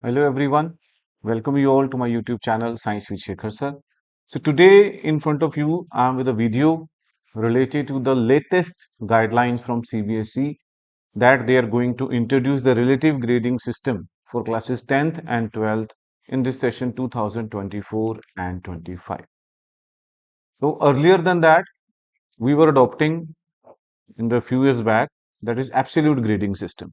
Hello everyone, welcome you all to my YouTube channel Science with Shekhar sir. So today in front of you I am with a video related to the latest guidelines from CBSE that they are going to introduce the relative grading system for classes 10th and 12th in this session 2024 and 25. So earlier than that we were adopting in the few years back that is absolute grading system.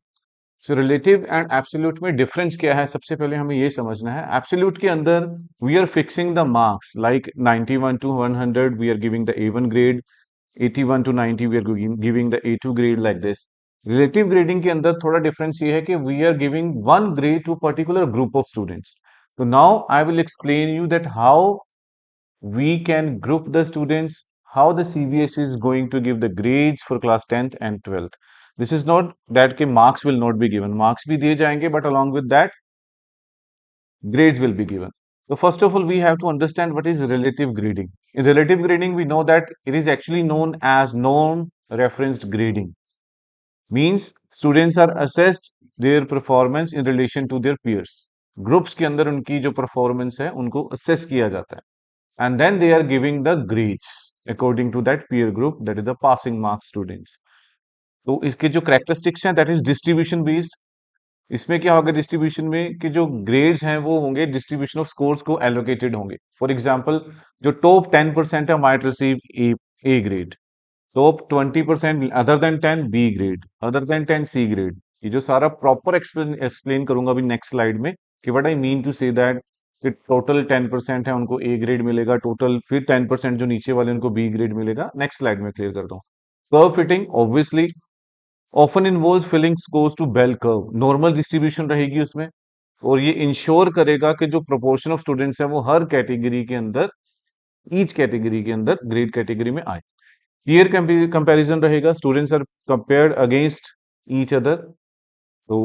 So relative and absolute में difference क्या है सबसे पहले हमें ये समझना है absolute के अंदर we are fixing the marks like 91 to 100 we are giving the A1 grade 81 to 90 we are giving the A2 grade like this relative grading के अंदर थोड़ा डिफरेंस ये है कि we are giving one grade to particular group of students तो now I will explain you that how we can group the students, how the CBSE is going to give the grades for class 10th and 12th. This is not that के marks will not be given. Marks भी दिए जाएंगे, but along with that, grades will be given. So first of all, we have to understand what is relative grading. In relative grading, we know that it is actually known as norm-referenced grading. Means students are assessed their performance in relation to their peers. Groups के अंदर उनकी जो performance है, उनको assess किया जाता है. And then they are giving the grades according to that peer group, that is the passing mark students. तो इसके जो characteristics हैं that is distribution based. इसमें क्या होगा डिस्ट्रीब्यूशन में कि जो ग्रेड्स हैं वो होंगे डिस्ट्रीब्यूशन ऑफ स्कोर्स को एलोकेटेड होंगे फॉर एग्जांपल जो टॉप 10% है might receive A grade top 20% other than 10 B grade other than 10 C grade ये जो सारा प्रॉपर एक्सप्लेन करूंगा अभी नेक्स्ट स्लाइड में कि what I mean to say that कि टोटल 10% है उनको ए ग्रेड मिलेगा टोटल फिर 10% जो नीचे वाले उनको बी ग्रेड मिलेगा नेक्स्ट स्लाइड में क्लियर करता हूँ curve fitting obviously often involve filling scores to bell curve normal distribution रहेगी उसमें और ये इंश्योर करेगा कि जो प्रोपोर्शन ऑफ स्टूडेंट्स है वो हर कैटेगरी के अंदर ईच कैटेगरी के अंदर ग्रेड कैटेगरी में आए ईयर कंपैरिजन रहेगा students are compared against each other तो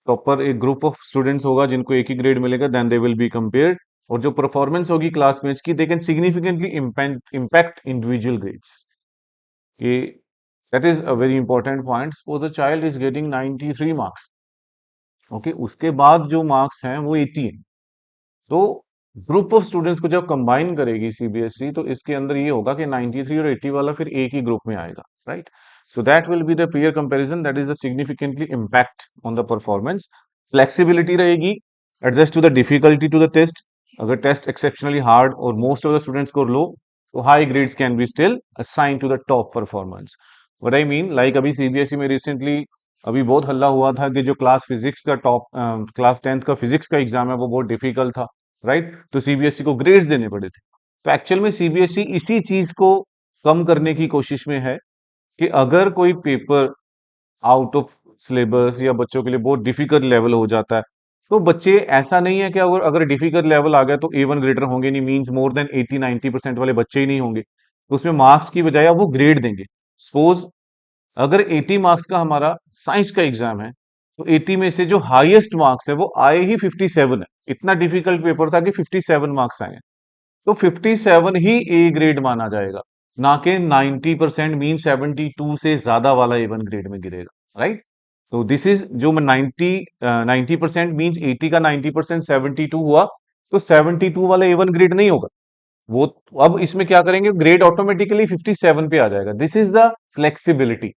प्रॉपर एक ग्रुप ऑफ स्टूडेंट्स होगा जिनको एक ही ग्रेड मिलेगा then they will be compared और जो परफॉर्मेंस होगी क्लासमेट्स की they can significantly impact individual grades कि that is a very important point suppose the child is getting 93 marks okay उसके बाद जो मार्क्स हैं वो 80 हैं तो ग्रुप ऑफ स्टूडेंट्स को जब कंबाइन करेगी सीबीएसई तो इसके अंदर ये होगा कि 93 और 80 वाला फिर एक ही ग्रुप में आएगा right so that will be the peer comparison that is the significantly impact on the performance flexibility रहेगी adjust to the difficulty to the test अगर टेस्ट एक्सेप्शनली हार्ड और most of the students score low तो high grades can be still assign to the top performance what I mean like अभी CBSE में recently अभी बहुत हल्ला हुआ था कि जो क्लास फिजिक्स का टॉप क्लास 10th का फिजिक्स का एग्जाम है वो बहुत डिफिकल्ट था राइट तो सीबीएसई को ग्रेड्स देने पड़े थे तो एक्चुअल में सीबीएसई इसी चीज को कम करने की कोशिश में है कि अगर कोई पेपर आउट ऑफ सिलेबस या बच्चों के लिए बहुत डिफिकल्ट लेवल हो जाता है तो बच्चे ऐसा नहीं है कि अगर डिफिकल्ट लेवल आ गया तो A1 ग्रेडर होंगे नहीं मींस मोर देन 80-90% वाले बच्चे ही नहीं होंगे तो उसमें मार्क्स की बजाय वो ग्रेड देंगे सपोज अगर 80 मार्क्स का हमारा साइंस का एग्जाम है तो 80 में से जो हाईएस्ट मार्क्स है वो आए ही 57 है इतना डिफिकल्ट पेपर था कि 57 मार्क्स आए हैं तो 57 ही ए ग्रेड माना जाएगा ना कि 90% मीन 72 से ज्यादा वाला A1 ग्रेड में गिरेगा राइट तो दिस इज जो 90% मीन्स 80 का 90% 72 हुआ तो 72 वाला A1 ग्रेड नहीं होगा वो अब इसमें क्या करेंगे ग्रेड ऑटोमेटिकली 57 पे आ जाएगा this is the flexibility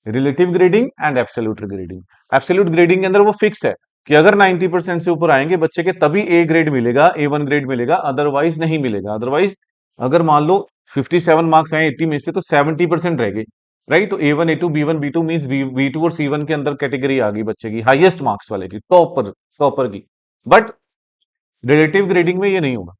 relative grading and absolute grading absolute grading के अंदर वो फिक्स है कि अगर 90% से ऊपर आएंगे बच्चे के तभी ए ग्रेड मिलेगा A1 ग्रेड मिलेगा अदरवाइज नहीं मिलेगा अदरवाइज अगर मान लो 57 मार्क्स आए 80 में से तो 70% रह गए राइट तो A1 A2 B1 B2 means B2 और C1 के अंदर कैटेगरी आ गई बच्चे की हाईएस्ट मार्क्स वाले की टॉपर की बट रिलेटिव ग्रेडिंग में ये नहीं होगा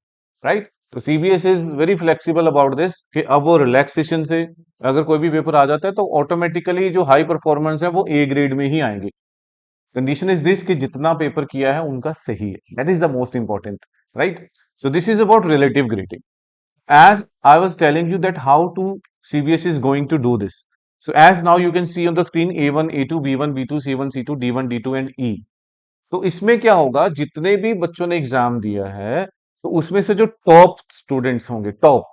राइट तो CBS is very flexible about this कि अब वो रिलैक्सेशन से अगर कोई भी पेपर आ जाता है तो ऑटोमेटिकली जो हाई परफॉर्मेंस है वो ए ग्रेड में ही आएंगे कंडीशन इज दिस कि जितना पेपर किया है उनका सही है that is the most important right so this is about relative grading as I was telling you that how to CBSE is going to do this. So as now you can see on the screen A1, A2, B1, B2, C1, C2, D1, D2 and E. तो इसमें क्या होगा जितने भी बच्चों ने exam दिया है तो उसमें से जो टॉप स्टूडेंट्स होंगे टॉप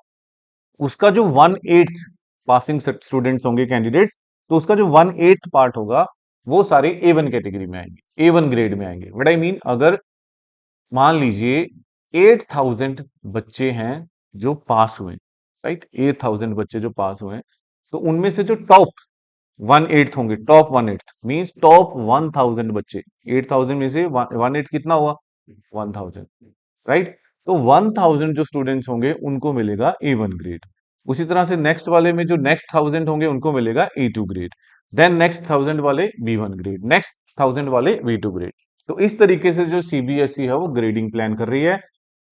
उसका जो 1/8 पासिंग स्टूडेंट्स होंगे कैंडिडेट्स तो उसका जो 1/8 पार्ट होगा वो सारे A1 कैटेगरी में आएंगे, A1 ग्रेड में आएंगे। व्हाट आई मीन, अगर मान लीजिए 8000 बच्चे हैं जो पास हुए, राइट, 8000 बच्चे जो पास हुए, तो उनमें से जो टॉप 1/8 होंगे, टॉप 1/8 मीन्स टॉप 1000 बच्चे, 8000 में से 1/8 कितना हुआ, 1000, राइट। तो 1000 जो स्टूडेंट्स होंगे उनको मिलेगा A1 ग्रेड। उसी तरह से नेक्स्ट वाले में जो नेक्स्ट 1000 होंगे उनको मिलेगा A2 ग्रेड, देन नेक्स्ट 1000 वाले B1 ग्रेड, नेक्स्ट 1000 वाले B2 ग्रेड। तो इस तरीके से जो सीबीएसई है वो ग्रेडिंग प्लान कर रही है।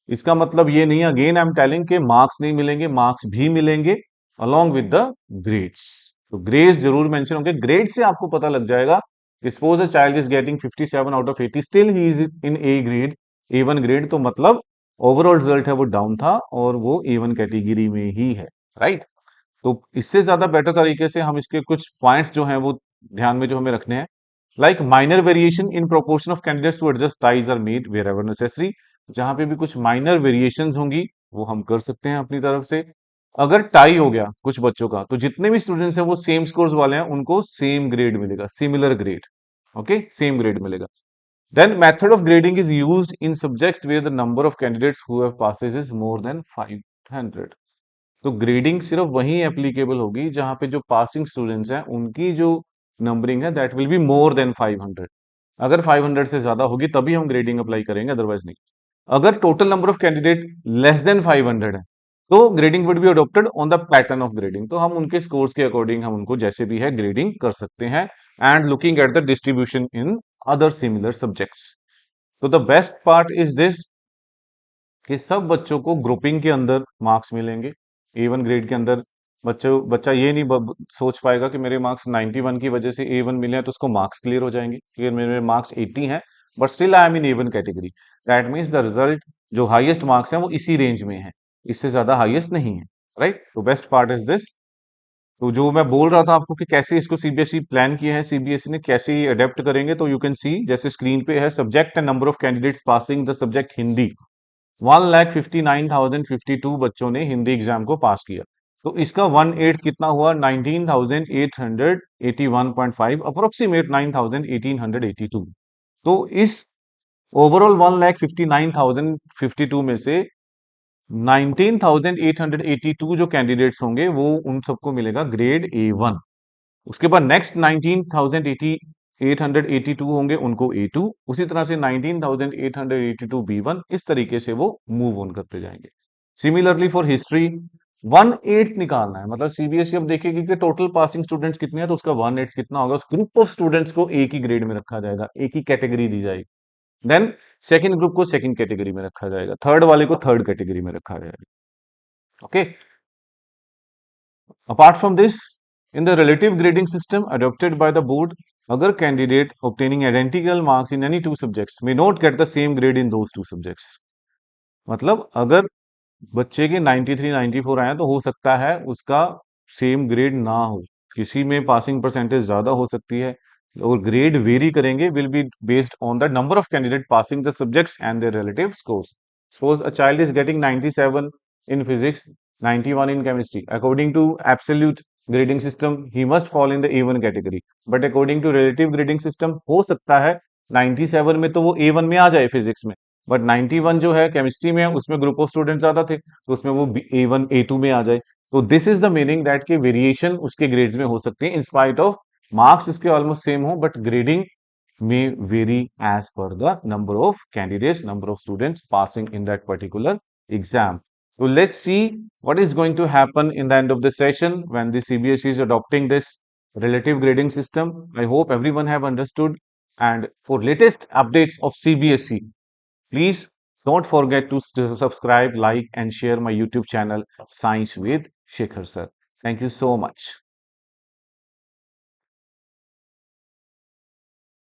इसका मतलब ये नहीं, अगेन आई एम टेलिंग के मार्क्स नहीं मिलेंगे, मार्क्स भी मिलेंगे अलोंग विद द ग्रेड्स। तो ग्रेड्स जरूर मेंशन होंगे, ग्रेड से आपको पता लग जाएगा। Suppose a child is getting 57 out of 80, still he is in A grade, A1 grade, तो मतलब ओवरऑल रिजल्ट है वो डाउन था और वो A1 कैटेगरी में ही है, राइट। तो इससे ज्यादा बेटर तरीके से हम इसके कुछ पॉइंट्स जो हैं वो ध्यान में जो हमें रखने हैं, like minor variation in proportion of candidates to adjust ties are made wherever necessary. जहां पे भी कुछ माइनर वेरिएशंस होंगी वो हम कर सकते हैं अपनी तरफ से। अगर टाई हो गया कुछ बच्चों का, तो जितने भी स्टूडेंट्स हैं वो सेम स्कोर्स वाले हैं, उनको सेम ग्रेड मिलेगा, similar grade, okay, same grade मिलेगा। Then method of grading is used in subject where the number of candidates who have passes is more than 500। तो ग्रेडिंग सिर्फ वहीं एप्लीकेबल होगी जहां पे जो पासिंग स्टूडेंट्स हैं उनकी जो नंबरिंग है that will be more than 500। अगर 500 से ज्यादा होगी तभी हम ग्रेडिंग अप्लाई करेंगे, अदरवाइज नहीं। अगर total number of candidate less than 500 है, तो grading would be adopted on the pattern of grading. तो हम उनके स्कोर्स के अकॉर्डिंग हम उनको जैसे भी है ग्रेडिंग कर सकते हैं, and looking at the distribution in other similar subjects. तो the best part is this कि सब बच्चों को ग्रुपिंग के अंदर मार्क्स मिलेंगे। A1 ग्रेड के अंदर बच्चा ये नहीं सोच पाएगा कि मेरे मार्क्स 91 की वजह से A1 मिले हैं तो उसको मार्क्स क्लियर हो जाएंगे, क्लियर मेरे मार्क्स 80 हैं but still I am in A1 category, that means the result जो हाईएस्ट मार्क्स हैं वो इसी रेंज में है, इससे ज्यादा हाईएस्ट नहीं है, राइट। तो बेस्ट पार्ट इज दिस। तो जो मैं बोल रहा था आपको कि कैसे इसको सीबीएसई प्लान किया है, सीबीएसई ने कैसे अडेप्ट करेंगे, तो यू कैन सी जैसे स्क्रीन पे है, subject and number of candidates passing the subject Hindi, 1,59,052 बच्चों ने हिंदी एग्जाम को पास किया। तो इसका 1/8 कितना हुआ, 19,881.5, अप्रोक्सीमेट 9,1882। तो इस ओवरऑल 1,59,052 में से 19,882 जो कैंडिडेट्स होंगे वो उन सबको मिलेगा ग्रेड A1। उसके बाद नेक्स्ट 19,882 होंगे उनको A2, उसी तरह से 19,882 B1, इस तरीके से वो मूव ऑन करते जाएंगे। सिमिलरली फॉर हिस्ट्री 1/8 निकालना है, मतलब सीबीएसई अब देखेगी कि टोटल पासिंग स्टूडेंट्स कितने हैं, तो उसका 1/8 कितना होगा, उस ग्रुप ऑफ स्टूडेंट्स को एक ही ग्रेड में रखा जाएगा, एक ही कैटेगरी दी जाएगी। देन सेकंड ग्रुप को सेकंड कैटेगरी में रखा जाएगा, थर्ड वाले को थर्ड कैटेगरी में रखा जाएगा, okay. Apart from this, in the relative grading system adopted by the board, other candidate obtaining identical marks in any two subjects may not get the same grade in those two subjects. मतलब अगर बच्चे के 93 94 आए तो हो सकता है उसका सेम ग्रेड ना हो, किसी में पासिंग परसेंटेज ज्यादा हो सकती है, और ग्रेड वेरी करेंगे, will be based on the number of candidate passing the subjects and there relative scores. Suppose a child is getting 97 in physics, 91 in chemistry. According to absolute grading system, he must fall in the A1 category. But according to relative grading system, हो सकता है 97 में तो वो A1 में आ जाए physics में, but 91 जो है केमिस्ट्री में, उसमें ग्रुप ऑफ स्टूडेंट ज्यादा थे तो उसमें वो A1 A2 में आ जाए। तो this is the meaning that के वेरिएशन उसके ग्रेड्स में हो सकते हैं, इन स्पाइट ऑफ मार्क्स उसके ऑलमोस्ट सेम हो, but grading may vary as per the number of candidates, number of students passing in that particular exam. So let's see what is going to happen in the end of the session when the CBSE is adopting this relative grading system. I hope everyone have understood. And for latest updates of CBSE, please don't forget to subscribe, like, and share my YouTube channel, Science with Shekhar Sir. Thank you so much.